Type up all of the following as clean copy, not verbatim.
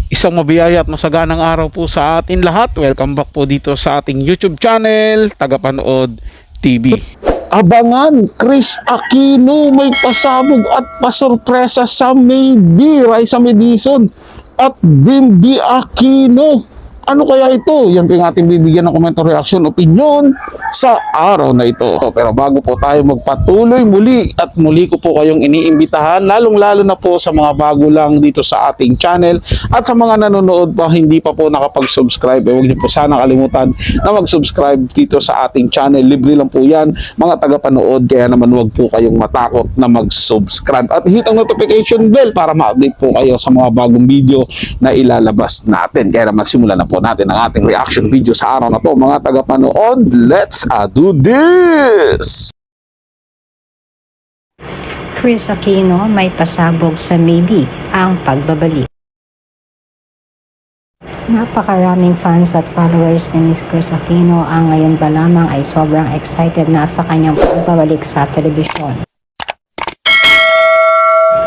Isang mabiyaya at masaganang araw po sa atin lahat. Welcome back po dito sa ating YouTube channel, Tagapanood TV. Abangan, Chris Aquino may pasabog at pasurpresa sa Maybe, Raisa Madison at Bimby Aquino. Ano kaya ito? Yan po yung ating bibigyan ng komento, reaction, opinion sa araw na ito. Pero bago po tayo magpatuloy muli at muli ko po kayong iniimbitahan, lalong-lalo na po sa mga bago lang dito sa ating channel at sa mga nanonood pa hindi pa po nakapag-subscribe, huwag niyo po sana kalimutan na mag-subscribe dito sa ating channel. Libre lang po yan mga tagapanood, kaya naman huwag po kayong matakot na mag-subscribe at hit ang notification bell para ma-update po kayo sa mga bagong video na ilalabas natin. Kaya naman simulan na po natin ang ating reaction video sa araw na to mga tagapanood. Let's do this! Chris Aquino may pasabog sa Maybe, ang pagbabalik. Napakaraming fans at followers ni Miss Chris Aquino ang ngayon pa lamang ay sobrang excited na sa kanyang pagbabalik sa telebisyon.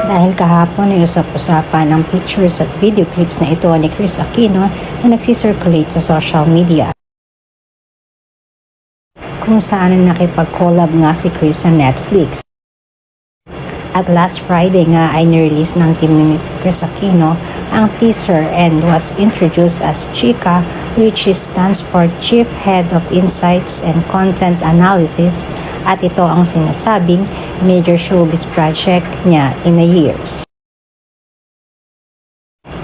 Dahil kahapon ay usap-usapan ang pictures at video clips na ito ni Chris Aquino na nagsisirculate sa social media, kung saan nakipag-collab nga si Chris sa Netflix. At last Friday nga ay nirelease ng team ni Miss Chris Aquino ang teaser and was introduced as Chica, which stands for Chief Head of Insights and Content Analysis, at ito ang sinasabing major showbiz project niya in a years.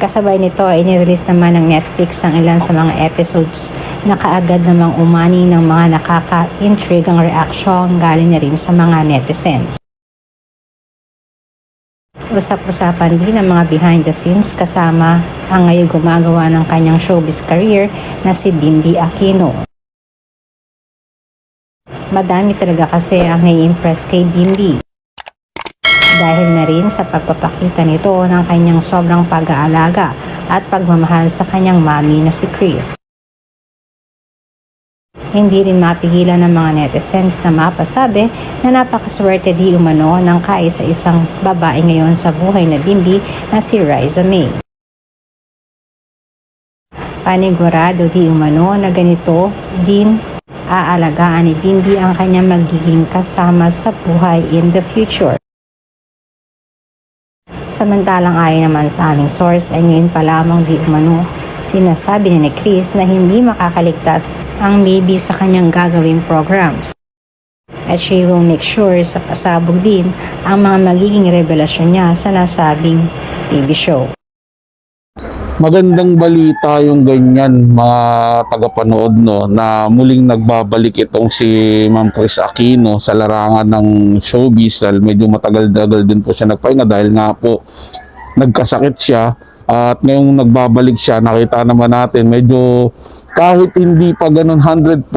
Kasabay nito ay nirelease naman ng Netflix ang ilan sa mga episodes na kaagad namang umani ng mga nakaka-intrigang reaksyon galing na rin sa mga netizens. Usap-usapan din ang mga behind the scenes kasama ang ngayon gumagawa ng kanyang showbiz career na si Bimby Aquino. Madami talaga kasi ang nai-impress kay Bimby dahil na rin sa pagpapakita nito ng kanyang sobrang pag-aalaga at pagmamahal sa kanyang mami na si Chris. Hindi rin mapigilan ng mga netizens na mapasabi na napakaswerte di umano ng kaisa-isang babae ngayon sa buhay na Bimby na si Raisa May. Panigurado di umano na ganito din aalagaan ni Bimby ang kanyang magiging kasama sa buhay in the future. Samantalang ayon naman sa aming source ay ngayon pa lamang di umano sinasabi ni Chris na hindi makakaligtas ang Maybe sa kanyang gagawing programs. At she will make sure sa pasabog din ang mga magiging revelasyon niya sa nasabing TV show. Magandang balita yung ganyan mga tagapanood, no, na muling nagbabalik itong si Ma'am Chris Aquino sa larangan ng showbiz dahil medyo matagal-tagal din po siya nagpahinga dahil nga po nagkasakit siya at ngayong nagbabalik siya nakita naman natin medyo kahit hindi pa ganun 100%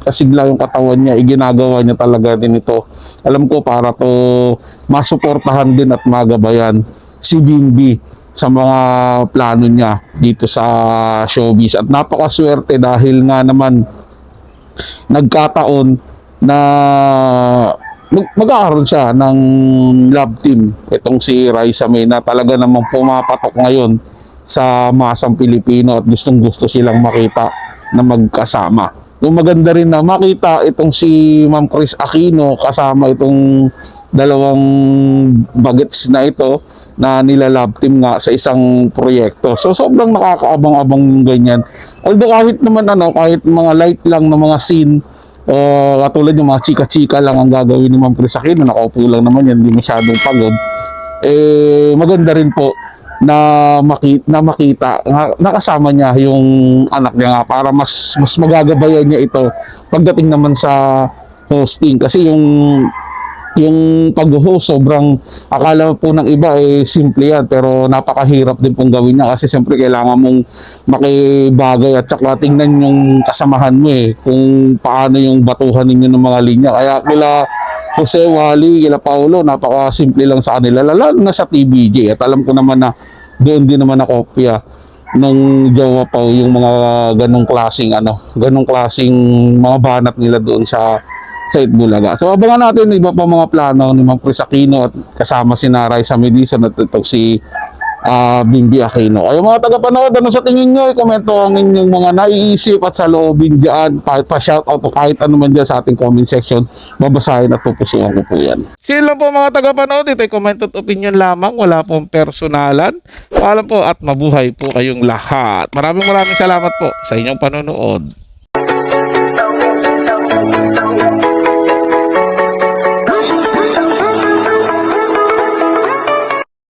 kasigla yung katawan niya, iginagawa niya talaga din ito. Alam ko para to masuportahan din at magabayan si Bimby sa mga plano niya dito sa showbiz at napakaswerte dahil nga naman nagkataon na mag-aaroon siya ng love team itong si Raisa May na talaga namang pumapatok ngayon sa masang Pilipino at gustong gusto silang makita na magkasama. Yung maganda rin na makita itong si Ma'am Chris Aquino kasama itong dalawang bagets na ito na nila-love team nga sa isang proyekto. So sobrang nakakaabang-abang yung ganyan. Although kahit naman kahit mga light lang na mga scene, katulad yung mga chika-chika lang ang gagawin ni Ma'am Chris Aquino, nakaupo lang naman yan, hindi masyadong pagod. Maganda rin po na makita nakasama niya yung anak niya nga para mas magagabayan niya ito pagdating naman sa hosting kasi yung pag-host sobrang akala po ng iba simple yan pero napakahirap din pong gawin niya kasi siyempre kailangan mong makibagay at saka tingnan yung kasamahan mo kung paano yung batuhan ninyo ng mga linya kaya kila Jose, Wally, kila Paulo, napaka-simple lang sa kanila, lalo na sa TVJ. At alam ko naman na doon din naman nakopya ng Jowa Pau yung mga ganong klaseng mga banat nila doon sa Itbulaga. So abangan natin iba pa mga plano ni Ma'am Chris Aquino at kasama si Raisa Madison at itong si Bimbi Aquino. Ay mga taga-panood, ano sa tingin nyo? I-komento ang inyong mga naiisip at sa loobin dyan. Pa-shoutout o kahit ano man dyan sa ating comment section. Babasahin at pupusuan ko po yan. Sige lang po mga taga-panood. Ito'y comment at opinion lamang. Wala pong personalan. Paalam po at mabuhay po kayong lahat. Maraming salamat po sa inyong panonood.